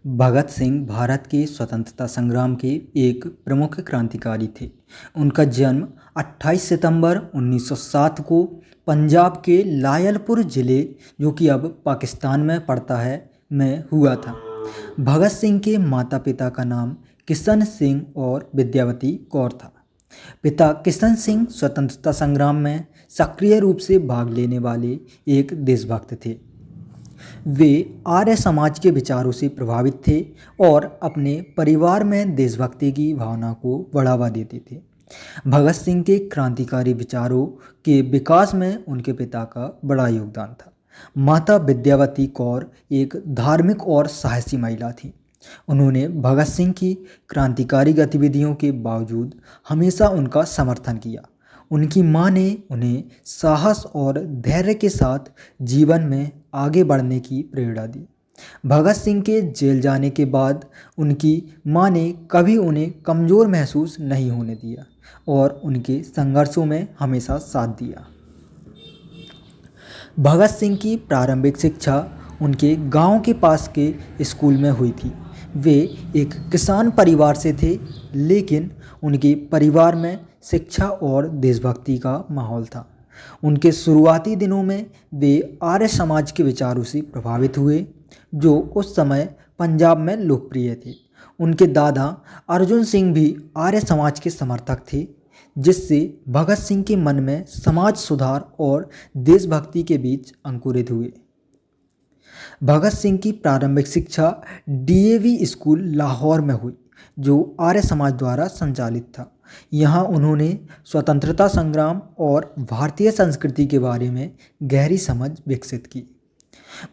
भगत सिंह भारत के स्वतंत्रता संग्राम के एक प्रमुख क्रांतिकारी थे। उनका जन्म 28 सितंबर 1907 को पंजाब के लायलपुर ज़िले, जो कि अब पाकिस्तान में पड़ता है, में हुआ था। भगत सिंह के माता पिता का नाम किशन सिंह और विद्यावती कौर था। पिता किशन सिंह स्वतंत्रता संग्राम में सक्रिय रूप से भाग लेने वाले एक देशभक्त थे। वे आर्य समाज के विचारों से प्रभावित थे और अपने परिवार में देशभक्ति की भावना को बढ़ावा देते थे। भगत सिंह के क्रांतिकारी विचारों के विकास में उनके पिता का बड़ा योगदान था। माता विद्यावती कौर एक धार्मिक और साहसी महिला थी। उन्होंने भगत सिंह की क्रांतिकारी गतिविधियों के बावजूद हमेशा उनका समर्थन किया। उनकी मां ने उन्हें साहस और धैर्य के साथ जीवन में आगे बढ़ने की प्रेरणा दी। भगत सिंह के जेल जाने के बाद उनकी मां ने कभी उन्हें कमज़ोर महसूस नहीं होने दिया और उनके संघर्षों में हमेशा साथ दिया। भगत सिंह की प्रारंभिक शिक्षा उनके गांव के पास के स्कूल में हुई थी। वे एक किसान परिवार से थे, लेकिन उनके परिवार में शिक्षा और देशभक्ति का माहौल था। उनके शुरुआती दिनों में वे आर्य समाज के विचारों से प्रभावित हुए, जो उस समय पंजाब में लोकप्रिय थे। उनके दादा अर्जुन सिंह भी आर्य समाज के समर्थक थे, जिससे भगत सिंह के मन में समाज सुधार और देशभक्ति के बीच अंकुरित हुए। भगत सिंह की प्रारंभिक शिक्षा डीएवी स्कूल लाहौर में हुई, जो आर्य समाज द्वारा संचालित था। यहाँ उन्होंने स्वतंत्रता संग्राम और भारतीय संस्कृति के बारे में गहरी समझ विकसित की।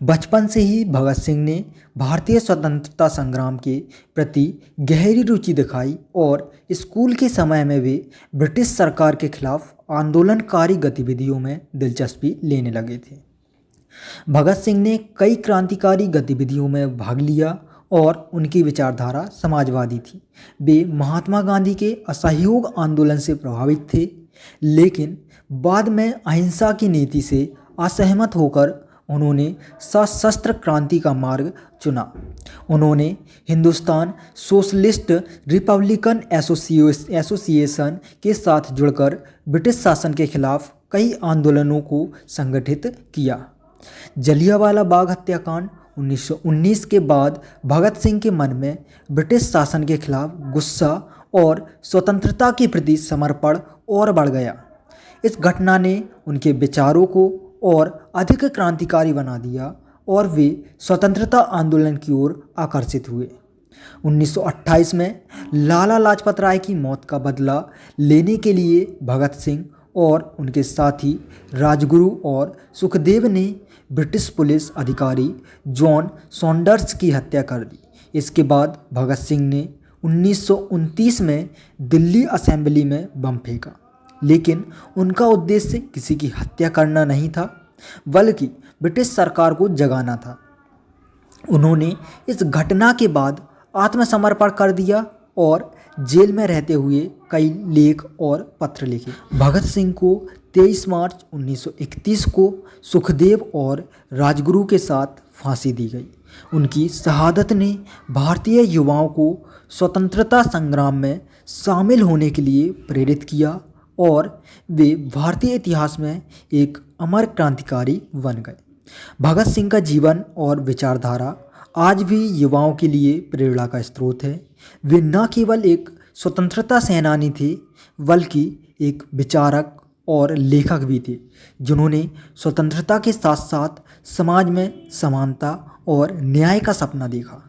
बचपन से ही भगत सिंह ने भारतीय स्वतंत्रता संग्राम के प्रति गहरी रुचि दिखाई और स्कूल के समय में वे ब्रिटिश सरकार के खिलाफ आंदोलनकारी गतिविधियों में दिलचस्पी लेने लगे थे। भगत सिंह ने कई क्रांतिकारी गतिविधियों में भाग लिया और उनकी विचारधारा समाजवादी थी। वे महात्मा गांधी के असहयोग आंदोलन से प्रभावित थे, लेकिन बाद में अहिंसा की नीति से असहमत होकर उन्होंने सशस्त्र क्रांति का मार्ग चुना। उन्होंने हिंदुस्तान सोशलिस्ट रिपब्लिकन एसोसिएशन के साथ जुड़कर ब्रिटिश शासन के खिलाफ कई आंदोलनों को संगठित किया। जलियांवाला बाग हत्याकांड 1919 के बाद भगत सिंह के मन में ब्रिटिश शासन के खिलाफ गुस्सा और स्वतंत्रता के प्रति समर्पण और बढ़ गया। इस घटना ने उनके विचारों को और अधिक क्रांतिकारी बना दिया और वे स्वतंत्रता आंदोलन की ओर आकर्षित हुए। 1928 में लाला लाजपत राय की मौत का बदला लेने के लिए भगत सिंह और उनके साथी राजगुरु और सुखदेव ने ब्रिटिश पुलिस अधिकारी जॉन सॉन्डर्स की हत्या कर दी। इसके बाद भगत सिंह ने 1929 में दिल्ली असेंबली में बम फेंका, लेकिन उनका उद्देश्य किसी की हत्या करना नहीं था, बल्कि ब्रिटिश सरकार को जगाना था। उन्होंने इस घटना के बाद आत्मसमर्पण कर दिया और जेल में रहते हुए कई लेख और पत्र लिखे। भगत सिंह को 23 मार्च 1931 को सुखदेव और राजगुरु के साथ फांसी दी गई। उनकी शहादत ने भारतीय युवाओं को स्वतंत्रता संग्राम में शामिल होने के लिए प्रेरित किया और वे भारतीय इतिहास में एक अमर क्रांतिकारी बन गए। भगत सिंह का जीवन और विचारधारा आज भी युवाओं के लिए प्रेरणा का स्रोत है। वे न केवल एक स्वतंत्रता सेनानी थे, बल्कि एक विचारक और लेखक भी थे, जिन्होंने स्वतंत्रता के साथ साथ समाज में समानता और न्याय का सपना देखा।